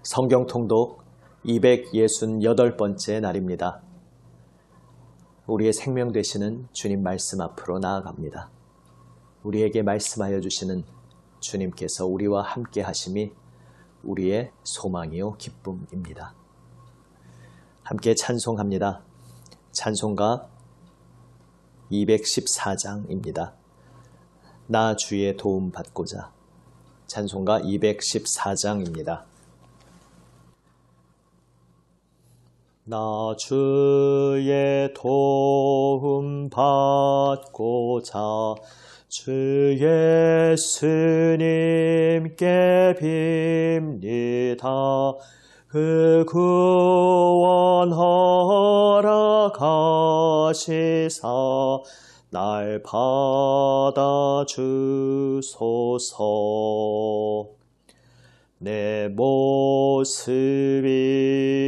성경 통독 268번째 날입니다. 우리의 생명 되시는 주님 말씀 앞으로 나아갑니다. 우리에게 말씀하여 주시는 주님께서 우리와 함께 하심이 우리의 소망이요 기쁨입니다. 함께 찬송합니다. 찬송가 214장입니다. 나 주의 도움 받고자. 찬송가 214장입니다. 나 주의 도움 받고자 주 예수님께 빕니다. 그 구원 허락하시사 날 받아주소서. 내 모습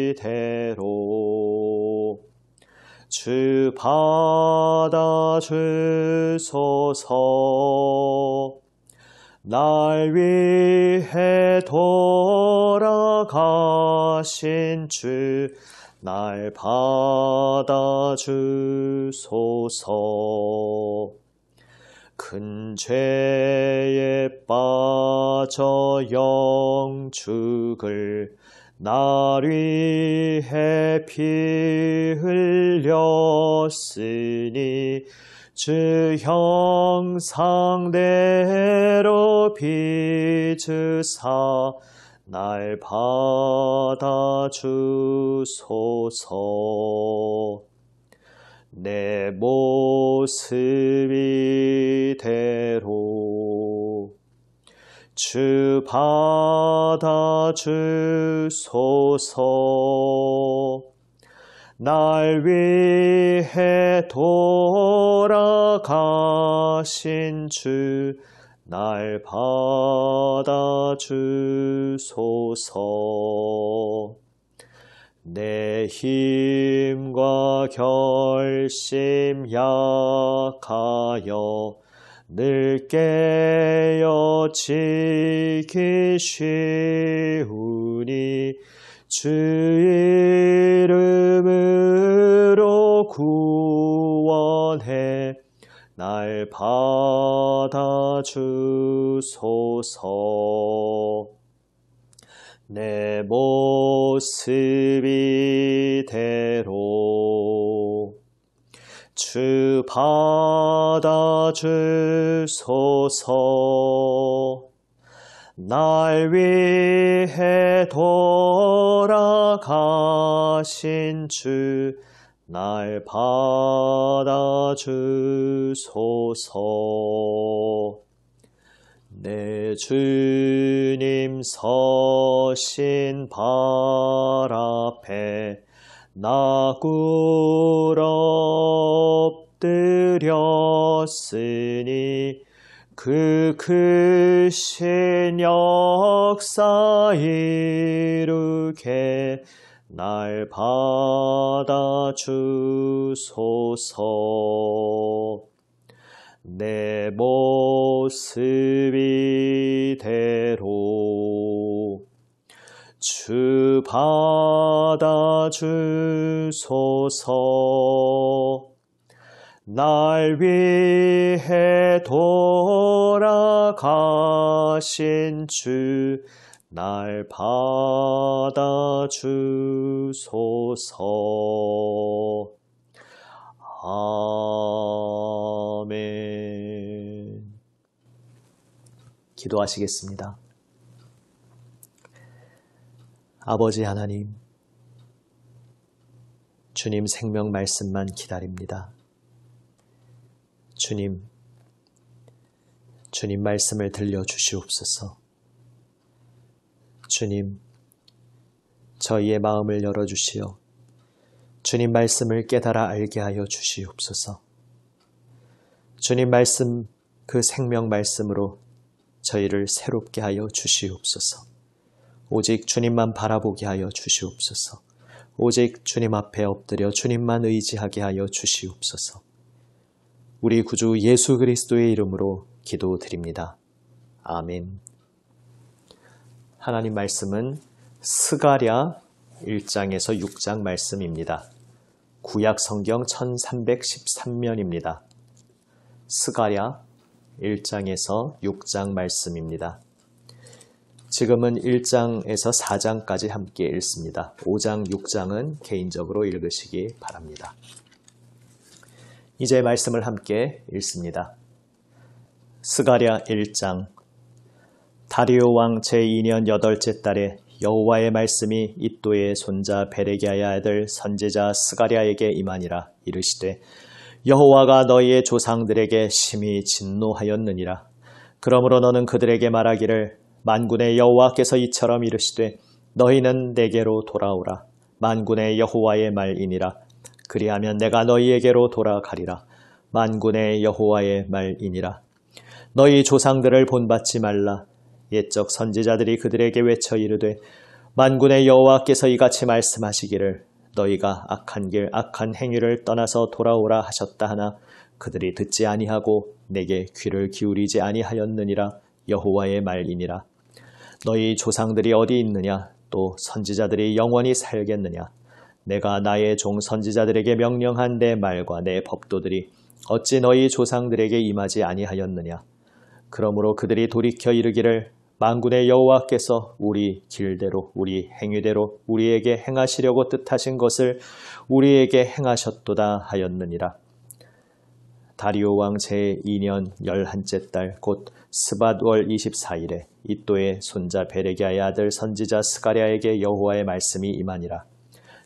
이대로 주 받아주소서. 날 위해 돌아가신 주 날 받아주소서. 큰 죄에 빠져 영 죽을 날 위해 피 흘렸으니 주 형상대로 빚으사 날 받아주소서. 내 모습 이대로 주 받아주소서. 날 위해 돌아가신 주 날 받아주소서. 내 힘과 결심 약하여 늘 깨어지기 쉬우니 주 이름으로 구원해 날 받아주소서. 내 모습 이대로 주 받아주소서. 날 위해 돌아가신 주 날 받아주소서. 내 주님 서신 발 앞에 나 꿇어 엎드렸으니 그 크신 역사 이루게 날 받아주소서. 내 모습 이대로 주 받아주소서. 날 위해 돌아가신 주 날 받아주소서. 아멘. 기도하시겠습니다. 아버지 하나님, 주님 생명 말씀만 기다립니다. 주님 말씀을 들려주시옵소서. 주님, 저희의 마음을 열어주시어 주님 말씀을 깨달아 알게 하여 주시옵소서. 주님 말씀, 그 생명 말씀으로 저희를 새롭게 하여 주시옵소서. 오직 주님만 바라보게 하여 주시옵소서. 오직 주님 앞에 엎드려 주님만 의지하게 하여 주시옵소서. 우리 구주 예수 그리스도의 이름으로 기도드립니다. 아멘. 하나님 말씀은 스가랴 1장에서 6장 말씀입니다. 구약 성경 1313면입니다. 스가랴 1장에서 6장 말씀입니다. 지금은 1장에서 4장까지 함께 읽습니다. 5장, 6장은 개인적으로 읽으시기 바랍니다. 이제 말씀을 함께 읽습니다. 스가랴 1장. 다리오 왕 제2년 8째 달에 여호와의 말씀이 이또의 손자 베레기야의 아들 선지자 스가랴에게 임하니라. 이르시되 여호와가 너희의 조상들에게 심히 진노하였느니라. 그러므로 너는 그들에게 말하기를 만군의 여호와께서 이처럼 이르시되 너희는 내게로 돌아오라. 만군의 여호와의 말이니라. 그리하면 내가 너희에게로 돌아가리라. 만군의 여호와의 말이니라. 너희 조상들을 본받지 말라. 옛적 선지자들이 그들에게 외쳐 이르되 만군의 여호와께서 이같이 말씀하시기를 너희가 악한 길 악한 행위를 떠나서 돌아오라 하셨다 하나 그들이 듣지 아니하고 내게 귀를 기울이지 아니하였느니라. 여호와의 말이니라. 너희 조상들이 어디 있느냐? 또 선지자들이 영원히 살겠느냐? 내가 나의 종 선지자들에게 명령한 내 말과 내 법도들이 어찌 너희 조상들에게 임하지 아니하였느냐? 그러므로 그들이 돌이켜 이르기를 만군의 여호와께서 우리 길대로 우리 행위대로 우리에게 행하시려고 뜻하신 것을 우리에게 행하셨도다 하였느니라. 다리오 왕 제2년 11째 달 곧 스밧월 24일에 이또의 손자 베레기야의 아들 선지자 스가랴에게 여호와의 말씀이 임하니라.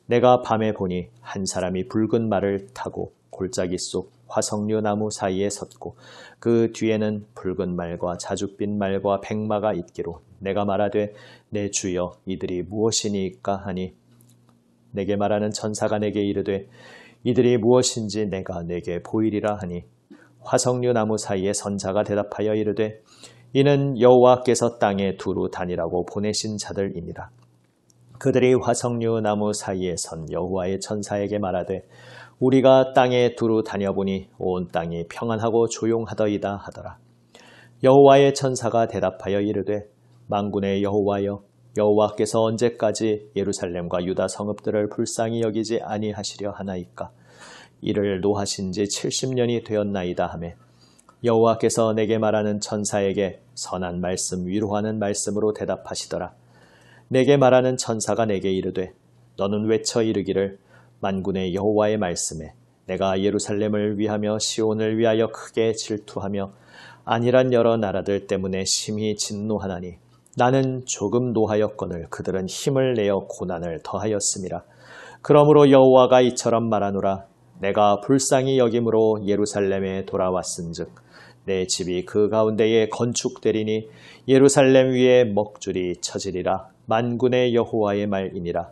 내가 밤에 보니 한 사람이 붉은 말을 타고 골짜기 속 화석류 나무 사이에 섰고 그 뒤에는 붉은 말과 자줏빛 말과 백마가 있기로 내가 말하되 내 주여 이들이 무엇이니까 하니 내게 말하는 천사가 내게 이르되 이들이 무엇인지 내가 내게 보이리라 하니 화석류 나무 사이에 선 자가 대답하여 이르되 이는 여호와께서 땅에 두루 다니라고 보내신 자들이니라. 그들이 화석류 나무 사이에 선 여호와의 천사에게 말하되 우리가 땅에 두루 다녀보니 온 땅이 평안하고 조용하더이다 하더라. 여호와의 천사가 대답하여 이르되 만군의 여호와여 여호와께서 언제까지 예루살렘과 유다 성읍들을 불쌍히 여기지 아니하시려 하나이까? 이를 노하신 지 70년이 되었나이다 하매 여호와께서 내게 말하는 천사에게 선한 말씀 위로하는 말씀으로 대답하시더라. 내게 말하는 천사가 내게 이르되 너는 외쳐 이르기를 만군의 여호와의 말씀에 내가 예루살렘을 위하며 시온을 위하여 크게 질투하며 안일한 여러 나라들 때문에 심히 진노하나니 나는 조금 노하였거늘 그들은 힘을 내어 고난을 더하였음이라. 그러므로 여호와가 이처럼 말하노라. 내가 불쌍히 여김으로 예루살렘에 돌아왔은즉 내 집이 그 가운데에 건축되리니 예루살렘 위에 먹줄이 쳐지리라. 만군의 여호와의 말이니라.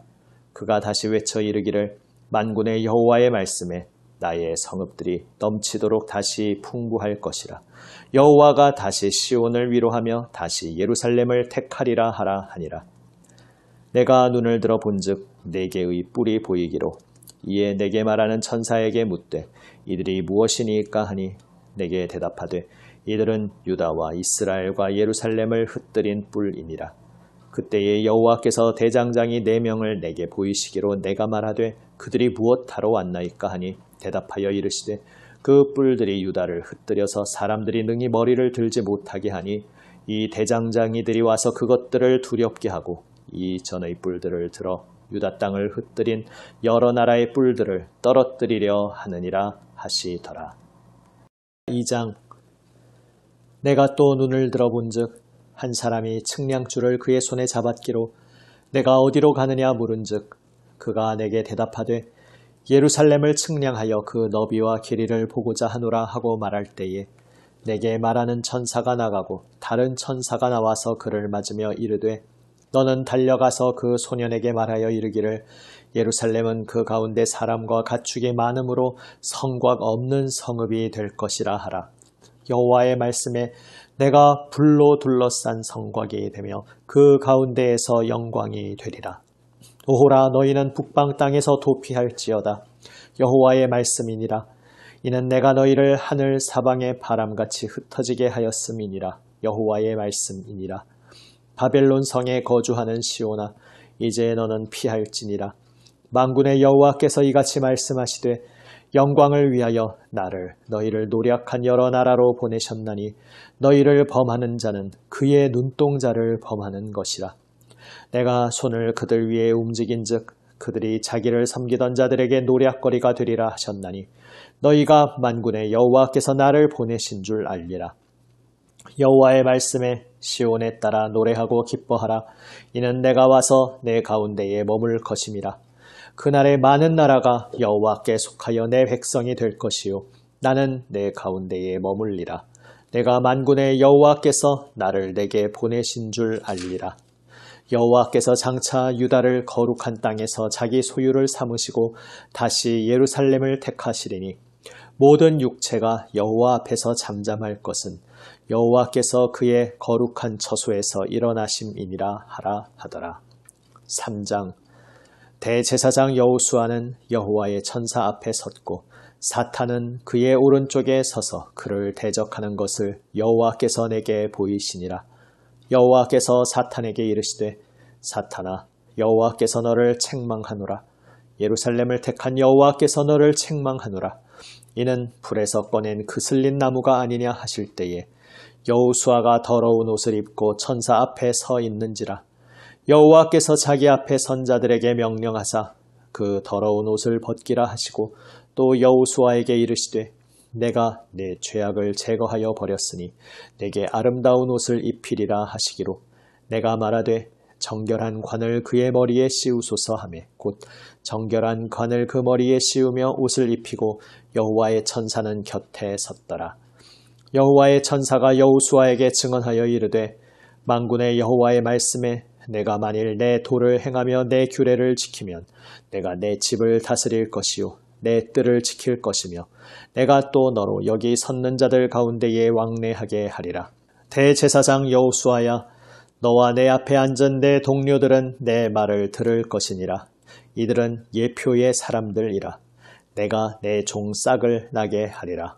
그가 다시 외쳐 이르기를 만군의 여호와의 말씀에 나의 성읍들이 넘치도록 다시 풍부할 것이라. 여호와가 다시 시온을 위로하며 다시 예루살렘을 택하리라 하라 하니라. 내가 눈을 들어 본즉 네 개의 뿔이 보이기로 이에 내게 말하는 천사에게 묻되 이들이 무엇이니까 하니 내게 대답하되 이들은 유다와 이스라엘과 예루살렘을 흩뜨린 뿔이니라. 그때에 여호와께서 대장장이 4명을 내게 보이시기로 내가 말하되 그들이 무엇하러 왔나이까 하니 대답하여 이르시되 그 뿔들이 유다를 흩뜨려서 사람들이 능히 머리를 들지 못하게 하니 이 대장장이들이 와서 그것들을 두렵게 하고 이 전의 뿔들을 들어 유다 땅을 흩뜨린 여러 나라의 뿔들을 떨어뜨리려 하느니라 하시더라. 2장. 내가 또 눈을 들어본즉 한 사람이 측량줄을 그의 손에 잡았기로 내가 어디로 가느냐 물은즉 그가 내게 대답하되 예루살렘을 측량하여 그 너비와 길이를 보고자 하노라 하고 말할 때에 내게 말하는 천사가 나가고 다른 천사가 나와서 그를 맞으며 이르되 너는 달려가서 그 소년에게 말하여 이르기를 예루살렘은 그 가운데 사람과 가축이 많음으로 성곽 없는 성읍이 될 것이라 하라. 여호와의 말씀에 내가 불로 둘러싼 성곽이 되며 그 가운데에서 영광이 되리라. 오호라 너희는 북방 땅에서 도피할지어다. 여호와의 말씀이니라. 이는 내가 너희를 하늘 사방의 바람같이 흩어지게 하였음이니라. 여호와의 말씀이니라. 바벨론 성에 거주하는 시온아 이제 너는 피할지니라. 만군의 여호와께서 이같이 말씀하시되 영광을 위하여 나를 너희를 노력한 여러 나라로 보내셨나니 너희를 범하는 자는 그의 눈동자를 범하는 것이라. 내가 손을 그들 위에 움직인즉 그들이 자기를 섬기던 자들에게 노략거리가 되리라 하셨나니 너희가 만군의 여호와께서 나를 보내신 줄 알리라. 여호와의 말씀에 시온에 따라 노래하고 기뻐하라. 이는 내가 와서 내 가운데에 머물 것임이라. 그날에 많은 나라가 여호와께 속하여 내 백성이 될 것이요 나는 내 가운데에 머물리라. 내가 만군의 여호와께서 나를 내게 보내신 줄 알리라. 여호와께서 장차 유다를 거룩한 땅에서 자기 소유를 삼으시고 다시 예루살렘을 택하시리니 모든 육체가 여호와 앞에서 잠잠할 것은 여호와께서 그의 거룩한 처소에서 일어나심이니라 하라 하더라. 3장. 대제사장 여호수아는 여호와의 천사 앞에 섰고 사탄은 그의 오른쪽에 서서 그를 대적하는 것을 여호와께서 내게 보이시니라. 여호와께서 사탄에게 이르시되 사탄아 여호와께서 너를 책망하노라. 예루살렘을 택한 여호와께서 너를 책망하노라. 이는 불에서 꺼낸 그슬린 나무가 아니냐 하실 때에 여호수아가 더러운 옷을 입고 천사 앞에 서 있는지라. 여호와께서 자기 앞에 선 자들에게 명령하사 그 더러운 옷을 벗기라 하시고 또 여호수아에게 이르시되 내가 내 죄악을 제거하여 버렸으니 내게 아름다운 옷을 입히리라 하시기로 내가 말하되 정결한 관을 그의 머리에 씌우소서 하매 곧 정결한 관을 그 머리에 씌우며 옷을 입히고 여호와의 천사는 곁에 섰더라. 여호와의 천사가 여호수아에게 증언하여 이르되 만군의 여호와의 말씀에 내가 만일 내 도를 행하며 내 규례를 지키면 내가 내 집을 다스릴 것이요 내 뜰을 지킬 것이며 내가 또 너로 여기 섰는 자들 가운데에 왕래하게 하리라. 대제사장 여호수아야 너와 내 앞에 앉은 내 동료들은 내 말을 들을 것이니라. 이들은 예표의 사람들이라. 내가 내 종 싹을 나게 하리라.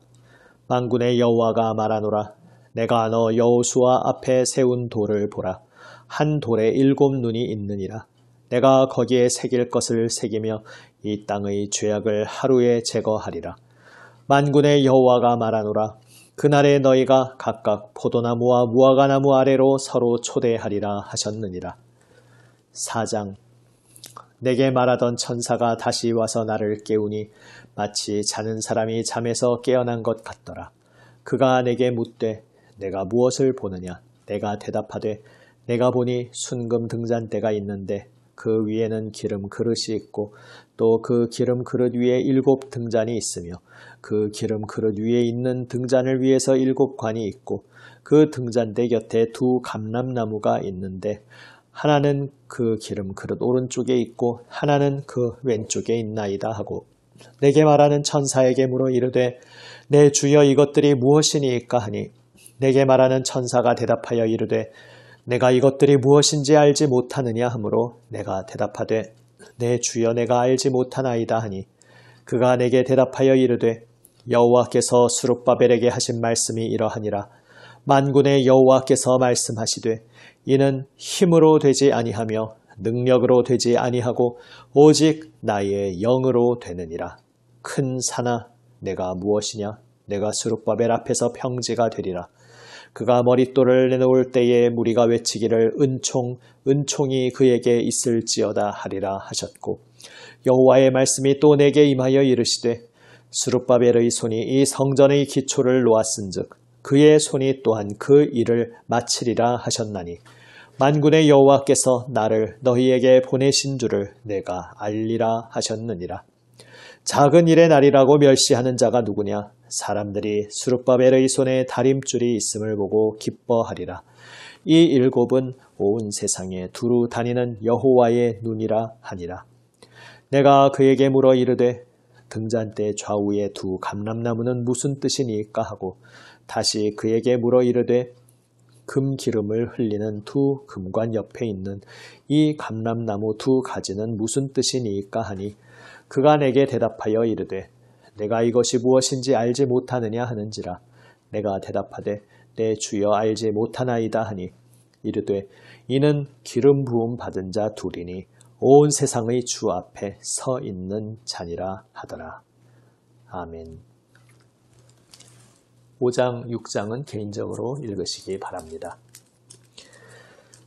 만군의 여호와가 말하노라. 내가 너 여호수아 앞에 세운 돌을 보라. 한 돌에 7 눈이 있느니라. 내가 거기에 새길 것을 새기며 이 땅의 죄악을 하루에 제거하리라. 만군의 여호와가 말하노라. 그날에 너희가 각각 포도나무와 무화과나무 아래로 서로 초대하리라 하셨느니라. 4장. 내게 말하던 천사가 다시 와서 나를 깨우니 마치 자는 사람이 잠에서 깨어난 것 같더라. 그가 내게 묻되 내가 무엇을 보느냐? 내가 대답하되 내가 보니 순금 등잔대가 있는데 그 위에는 기름 그릇이 있고 또 그 기름 그릇 위에 7 등잔이 있으며 그 기름 그릇 위에 있는 등잔을 위해서 7 관이 있고 그 등잔대 곁에 2 감람나무가 있는데 하나는 그 기름 그릇 오른쪽에 있고 하나는 그 왼쪽에 있나이다 하고 내게 말하는 천사에게 물어 이르되 내 주여 이것들이 무엇이니까 하니 내게 말하는 천사가 대답하여 이르되 내가 이것들이 무엇인지 알지 못하느냐 하므로 내가 대답하되 내 주여 내가 알지 못하나이다 하니 그가 내게 대답하여 이르되 여호와께서 스룹바벨에게 하신 말씀이 이러하니라. 만군의 여호와께서 말씀하시되 이는 힘으로 되지 아니하며 능력으로 되지 아니하고 오직 나의 영으로 되느니라. 큰 산아 내가 무엇이냐? 내가 스룹바벨 앞에서 평지가 되리라. 그가 머릿돌을 내놓을 때에 무리가 외치기를 은총이 그에게 있을지어다 하리라 하셨고 여호와의 말씀이 또 내게 임하여 이르시되 스룹바벨의 손이 이 성전의 기초를 놓았은즉 그의 손이 또한 그 일을 마치리라 하셨나니 만군의 여호와께서 나를 너희에게 보내신 줄을 내가 알리라 하셨느니라. 작은 일의 날이라고 멸시하는 자가 누구냐? 사람들이 스룹바벨의 손에 다림줄이 있음을 보고 기뻐하리라. 이 7은 온 세상에 두루 다니는 여호와의 눈이라 하니라. 내가 그에게 물어 이르되 등잔대 좌우에 2 감람나무는 무슨 뜻이니까 하고 다시 그에게 물어 이르되 금기름을 흘리는 2 금관 옆에 있는 이 감람나무 2 가지는 무슨 뜻이니까 하니 그가 내게 대답하여 이르되 내가 이것이 무엇인지 알지 못하느냐 하는지라. 내가 대답하되 내 주여 알지 못하나이다 하니 이르되 이는 기름 부음 받은 자 둘이니 온 세상의 주 앞에 서 있는 자니라 하더라. 아멘. 5장, 6장은 개인적으로 읽으시기 바랍니다.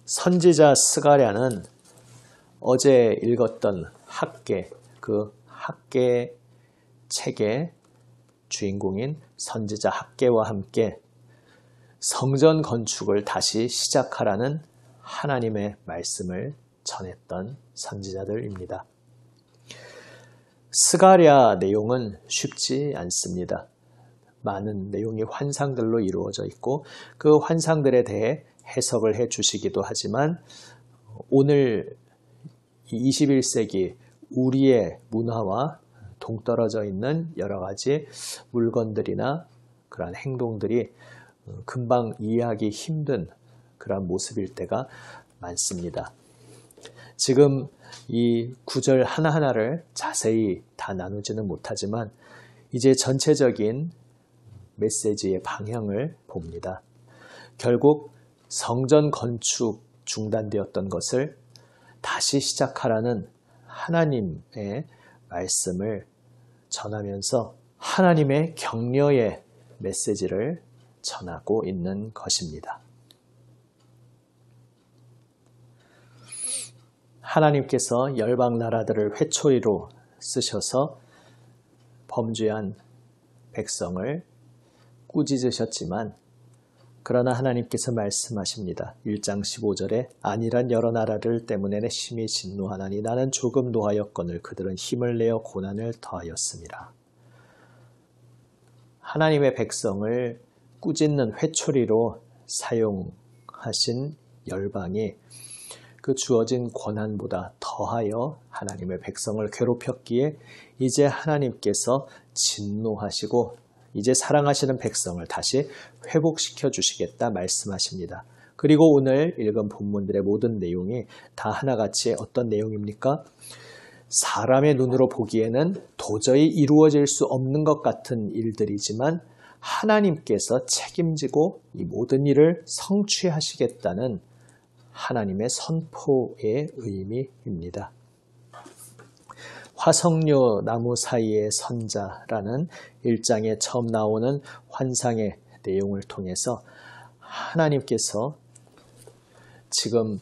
선지자 스가랴는 어제 읽었던 학개, 그 학개 책의 주인공인 선지자 학개와 함께 성전 건축을 다시 시작하라는 하나님의 말씀을 전했던 선지자들입니다. 스가랴 내용은 쉽지 않습니다. 많은 내용이 환상들로 이루어져 있고 그 환상들에 대해 해석을 해 주시기도 하지만 오늘 21세기 우리의 문화와 동떨어져 있는 여러 가지 물건들이나 그러한 행동들이 금방 이해하기 힘든 그런 모습일 때가 많습니다. 지금 이 구절 하나하나를 자세히 다 나누지는 못하지만 이제 전체적인 메시지의 방향을 봅니다. 결국 성전 건축 중단되었던 것을 다시 시작하라는 하나님의 말씀을 전하면서 하나님의 격려의 메시지를 전하고 있는 것입니다. 하나님께서 열방 나라들을 회초리로 쓰셔서 범죄한 백성을 꾸짖으셨지만 그러나 하나님께서 말씀하십니다. 1장 15절에 안일한 여러 나라들 때문에 내 심히 진노하나니 나는 조금 노하였거늘 그들은 힘을 내어 고난을 더하였음이라. 하나님의 백성을 꾸짖는 회초리로 사용하신 열방이 그 주어진 권한보다 더하여 하나님의 백성을 괴롭혔기에 이제 하나님께서 진노하시고 이제 사랑하시는 백성을 다시 회복시켜 주시겠다 말씀하십니다. 그리고 오늘 읽은 본문들의 모든 내용이 다 하나같이 어떤 내용입니까? 사람의 눈으로 보기에는 도저히 이루어질 수 없는 것 같은 일들이지만 하나님께서 책임지고 이 모든 일을 성취하시겠다는 하나님의 선포의 의미입니다. 화석류 나무 사이의 선자라는 1장에 처음 나오는 환상의 내용을 통해서 하나님께서 지금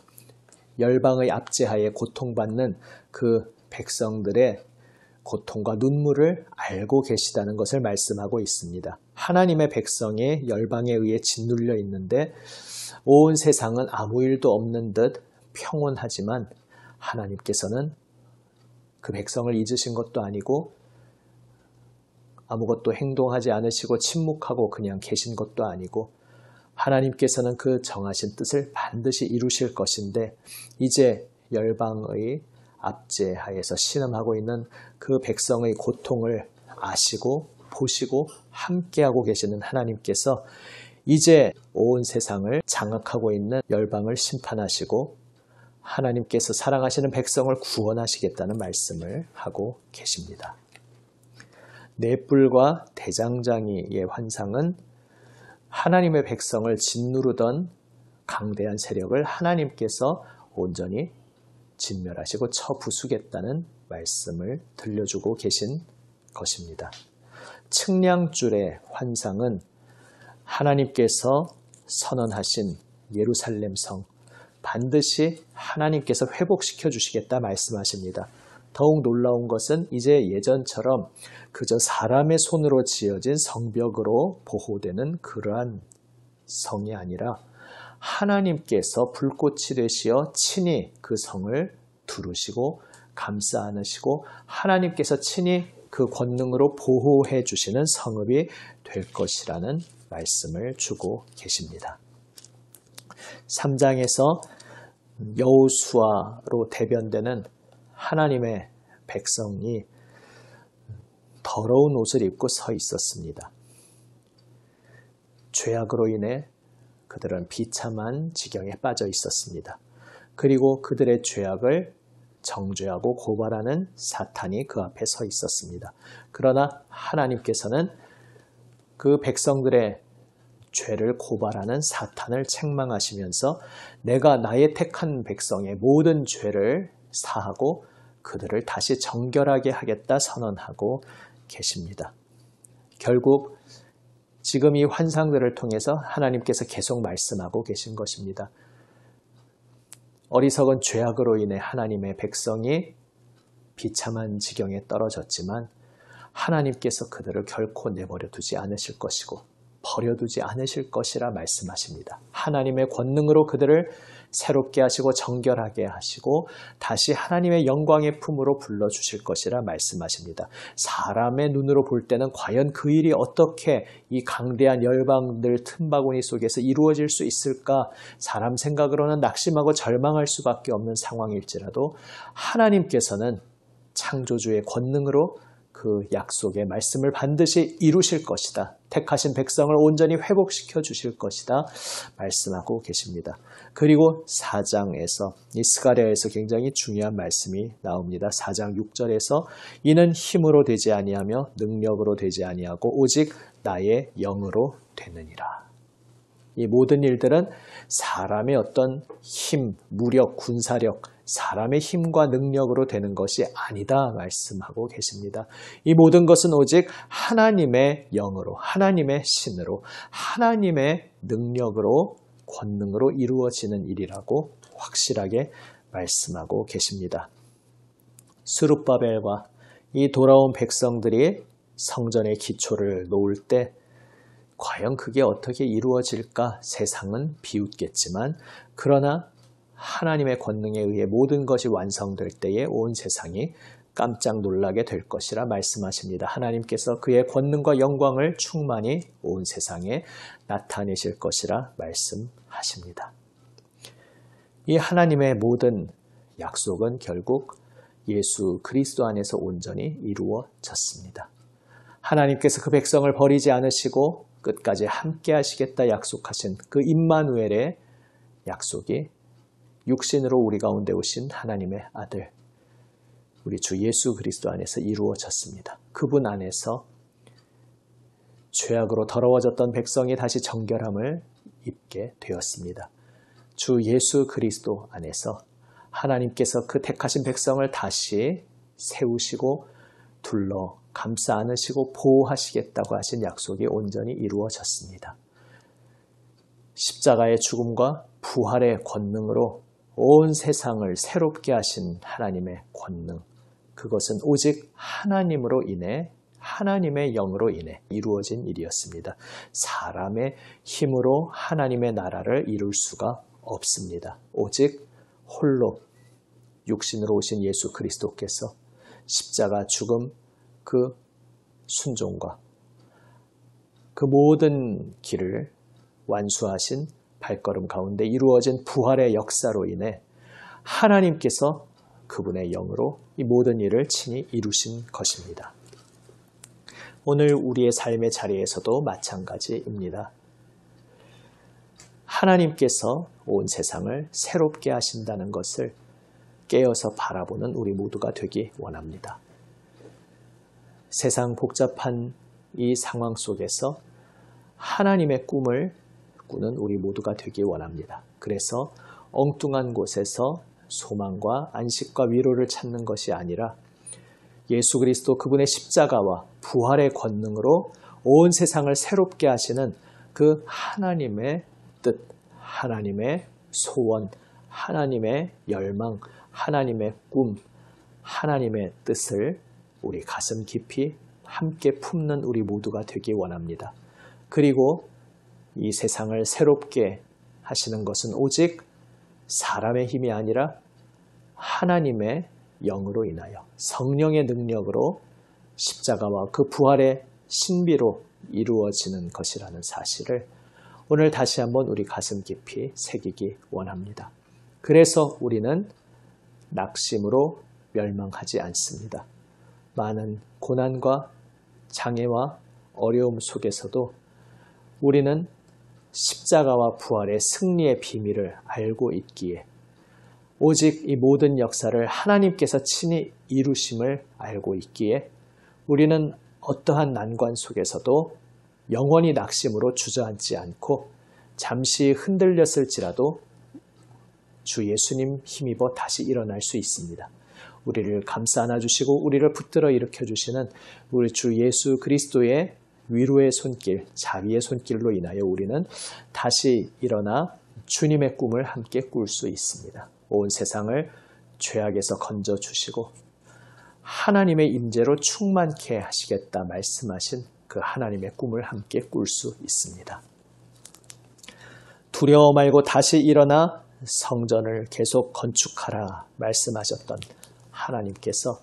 열방의 압제하에 고통받는 그 백성들의 고통과 눈물을 알고 계시다는 것을 말씀하고 있습니다. 하나님의 백성이 열방에 의해 짓눌려 있는데 온 세상은 아무 일도 없는 듯 평온하지만 하나님께서는 그 백성을 잊으신 것도 아니고 아무것도 행동하지 않으시고 침묵하고 그냥 계신 것도 아니고 하나님께서는 그 정하신 뜻을 반드시 이루실 것인데 이제 열방의 압제하에서 신음하고 있는 그 백성의 고통을 아시고 보시고 함께하고 계시는 하나님께서 이제 온 세상을 장악하고 있는 열방을 심판하시고 하나님께서 사랑하시는 백성을 구원하시겠다는 말씀을 하고 계십니다. 넷불과 대장장이의 환상은 하나님의 백성을 짓누르던 강대한 세력을 하나님께서 온전히 진멸하시고 쳐부수겠다는 말씀을 들려주고 계신 것입니다. 측량줄의 환상은 하나님께서 선언하신 예루살렘 성 반드시 하나님께서 회복시켜 주시겠다 말씀하십니다. 더욱 놀라운 것은 이제 예전처럼 그저 사람의 손으로 지어진 성벽으로 보호되는 그러한 성이 아니라 하나님께서 불꽃이 되시어 친히 그 성을 두르시고 감싸 안으시고 하나님께서 친히 그 권능으로 보호해 주시는 성읍이 될 것이라는 말씀을 주고 계십니다. 3장에서 여호수아로 대변되는 하나님의 백성이 더러운 옷을 입고 서 있었습니다. 죄악으로 인해 그들은 비참한 지경에 빠져 있었습니다. 그리고 그들의 죄악을 정죄하고 고발하는 사탄이 그 앞에 서 있었습니다. 그러나 하나님께서는 그 백성들의 죄를 고발하는 사탄을 책망하시면서 내가 나의 택한 백성의 모든 죄를 사하고 그들을 다시 정결하게 하겠다 선언하고 계십니다. 결국 지금 이 환상들을 통해서 하나님께서 계속 말씀하고 계신 것입니다. 어리석은 죄악으로 인해 하나님의 백성이 비참한 지경에 떨어졌지만 하나님께서 그들을 결코 내버려 두지 않으실 것이고 버려두지 않으실 것이라 말씀하십니다. 하나님의 권능으로 그들을 새롭게 하시고 정결하게 하시고 다시 하나님의 영광의 품으로 불러주실 것이라 말씀하십니다. 사람의 눈으로 볼 때는 과연 그 일이 어떻게 이 강대한 열방들 틈바구니 속에서 이루어질 수 있을까? 사람 생각으로는 낙심하고 절망할 수밖에 없는 상황일지라도 하나님께서는 창조주의 권능으로 그 약속의 말씀을 반드시 이루실 것이다. 택하신 백성을 온전히 회복시켜 주실 것이다. 말씀하고 계십니다. 그리고 4장에서 이 스가랴에서 굉장히 중요한 말씀이 나옵니다. 4장 6절에서 이는 힘으로 되지 아니하며 능력으로 되지 아니하고 오직 나의 영으로 되느니라. 이 모든 일들은 사람의 어떤 힘, 무력, 군사력, 사람의 힘과 능력으로 되는 것이 아니다 말씀하고 계십니다. 이 모든 것은 오직 하나님의 영으로, 하나님의 신으로, 하나님의 능력으로, 권능으로 이루어지는 일이라고 확실하게 말씀하고 계십니다. 스룹바벨과 이 돌아온 백성들이 성전의 기초를 놓을 때 과연 그게 어떻게 이루어질까? 세상은 비웃겠지만 그러나 하나님의 권능에 의해 모든 것이 완성될 때에 온 세상이 깜짝 놀라게 될 것이라 말씀하십니다. 하나님께서 그의 권능과 영광을 충만히 온 세상에 나타내실 것이라 말씀하십니다. 이 하나님의 모든 약속은 결국 예수 그리스도 안에서 온전히 이루어졌습니다. 하나님께서 그 백성을 버리지 않으시고 끝까지 함께 하시겠다 약속하신 그 임마누엘의 약속이 육신으로 우리 가운데 오신 하나님의 아들, 우리 주 예수 그리스도 안에서 이루어졌습니다. 그분 안에서 죄악으로 더러워졌던 백성이 다시 정결함을 입게 되었습니다. 주 예수 그리스도 안에서 하나님께서 그 택하신 백성을 다시 세우시고 둘러 감싸 안으시고 보호하시겠다고 하신 약속이 온전히 이루어졌습니다. 십자가의 죽음과 부활의 권능으로 온 세상을 새롭게 하신 하나님의 권능, 그것은 오직 하나님으로 인해, 하나님의 영으로 인해 이루어진 일이었습니다. 사람의 힘으로 하나님의 나라를 이룰 수가 없습니다. 오직 홀로 육신으로 오신 예수 그리스도께서 십자가 죽음, 그 순종과 그 모든 길을 완수하신 발걸음 가운데 이루어진 부활의 역사로 인해 하나님께서 그분의 영으로 이 모든 일을 친히 이루신 것입니다. 오늘 우리의 삶의 자리에서도 마찬가지입니다. 하나님께서 온 세상을 새롭게 하신다는 것을 깨어서 바라보는 우리 모두가 되기 원합니다. 세상 복잡한 이 상황 속에서 하나님의 꿈을 꾸는 우리 모두가 되기 원합니다. 그래서 엉뚱한 곳에서 소망과 안식과 위로를 찾는 것이 아니라 예수 그리스도 그분의 십자가와 부활의 권능으로 온 세상을 새롭게 하시는 그 하나님의 뜻, 하나님의 소원, 하나님의 열망, 하나님의 꿈, 하나님의 뜻을 우리 가슴 깊이 함께 품는 우리 모두가 되기 원합니다. 그리고 이 세상을 새롭게 하시는 것은 오직 사람의 힘이 아니라 하나님의 영으로 인하여 성령의 능력으로 십자가와 그 부활의 신비로 이루어지는 것이라는 사실을 오늘 다시 한번 우리 가슴 깊이 새기기 원합니다. 그래서 우리는 낙심으로 멸망하지 않습니다. 많은 고난과 장애와 어려움 속에서도 우리는 십자가와 부활의 승리의 비밀을 알고 있기에 오직 이 모든 역사를 하나님께서 친히 이루심을 알고 있기에 우리는 어떠한 난관 속에서도 영원히 낙심으로 주저앉지 않고 잠시 흔들렸을지라도 주 예수님 힘입어 다시 일어날 수 있습니다. 우리를 감싸 안아주시고 우리를 붙들어 일으켜주시는 우리 주 예수 그리스도의 위로의 손길, 자비의 손길로 인하여 우리는 다시 일어나 주님의 꿈을 함께 꿀 수 있습니다. 온 세상을 죄악에서 건져주시고 하나님의 임재로 충만케 하시겠다 말씀하신 그 하나님의 꿈을 함께 꿀 수 있습니다. 두려워 말고 다시 일어나 성전을 계속 건축하라 말씀하셨던 하나님께서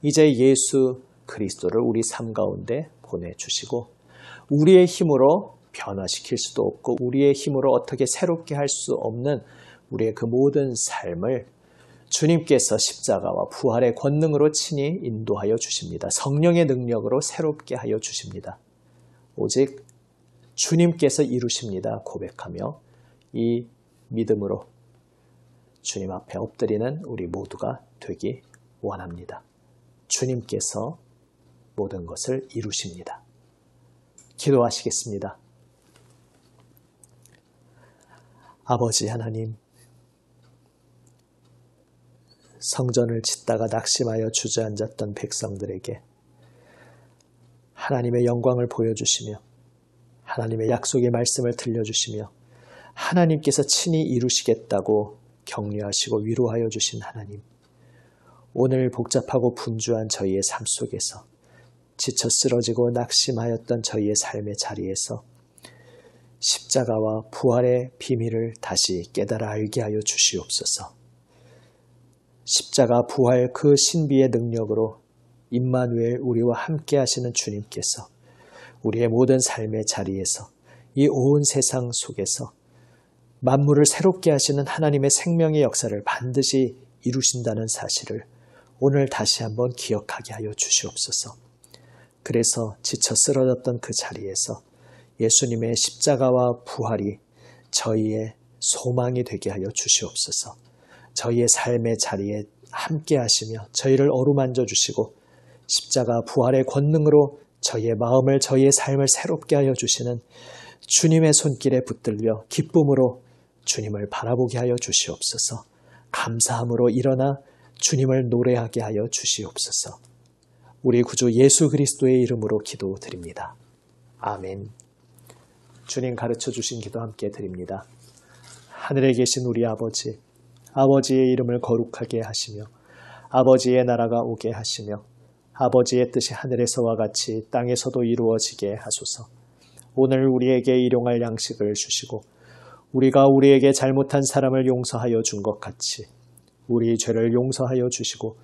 이제 예수 그리스도를 우리 삶 가운데 보내주시고 우리의 힘으로 변화시킬 수도 없고 우리의 힘으로 어떻게 새롭게 할 수 없는 우리의 그 모든 삶을 주님께서 십자가와 부활의 권능으로 친히 인도하여 주십니다. 성령의 능력으로 새롭게 하여 주십니다. 오직 주님께서 이루십니다 고백하며 이 믿음으로 주님 앞에 엎드리는 우리 모두가 되기 원합니다. 주님께서 모든 것을 이루십니다. 기도하시겠습니다. 아버지 하나님, 성전을 짓다가 낙심하여 주저앉았던 백성들에게 하나님의 영광을 보여주시며 하나님의 약속의 말씀을 들려주시며 하나님께서 친히 이루시겠다고 격려하시고 위로하여 주신 하나님, 오늘 복잡하고 분주한 저희의 삶 속에서 지쳐 쓰러지고 낙심하였던 저희의 삶의 자리에서 십자가와 부활의 비밀을 다시 깨달아 알게 하여 주시옵소서. 십자가 부활 그 신비의 능력으로 임마누엘 우리와 함께 하시는 주님께서 우리의 모든 삶의 자리에서 이 온 세상 속에서 만물을 새롭게 하시는 하나님의 생명의 역사를 반드시 이루신다는 사실을 오늘 다시 한번 기억하게 하여 주시옵소서. 그래서 지쳐 쓰러졌던 그 자리에서 예수님의 십자가와 부활이 저희의 소망이 되게 하여 주시옵소서. 저희의 삶의 자리에 함께 하시며 저희를 어루만져 주시고 십자가 부활의 권능으로 저희의 마음을 저희의 삶을 새롭게 하여 주시는 주님의 손길에 붙들려 기쁨으로 주님을 바라보게 하여 주시옵소서. 감사함으로 일어나 주님을 노래하게 하여 주시옵소서. 우리 구주 예수 그리스도의 이름으로 기도드립니다. 아멘. 주님 가르쳐 주신 기도 함께 드립니다. 하늘에 계신 우리 아버지, 아버지의 이름을 거룩하게 하시며 아버지의 나라가 오게 하시며 아버지의 뜻이 하늘에서와 같이 땅에서도 이루어지게 하소서. 오늘 우리에게 일용할 양식을 주시고 우리가 우리에게 잘못한 사람을 용서하여 준 것 같이 우리 죄를 용서하여 주시고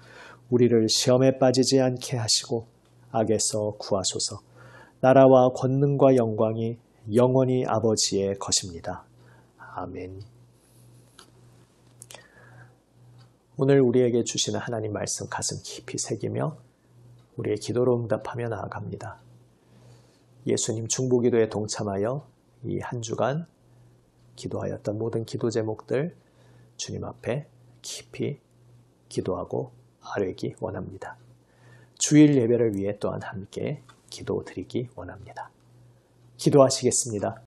우리를 시험에 빠지지 않게 하시고 악에서 구하소서. 나라와 권능과 영광이 영원히 아버지의 것입니다. 아멘. 오늘 우리에게 주시는 하나님 말씀 가슴 깊이 새기며 우리의 기도로 응답하며 나아갑니다. 예수님 중보기도에 동참하여 이 한 주간 기도하였던 모든 기도 제목들 주님 앞에 깊이 기도하고 아뢰기 원합니다. 주일 예배를 위해 또한 함께 기도드리기 원합니다. 기도하시겠습니다.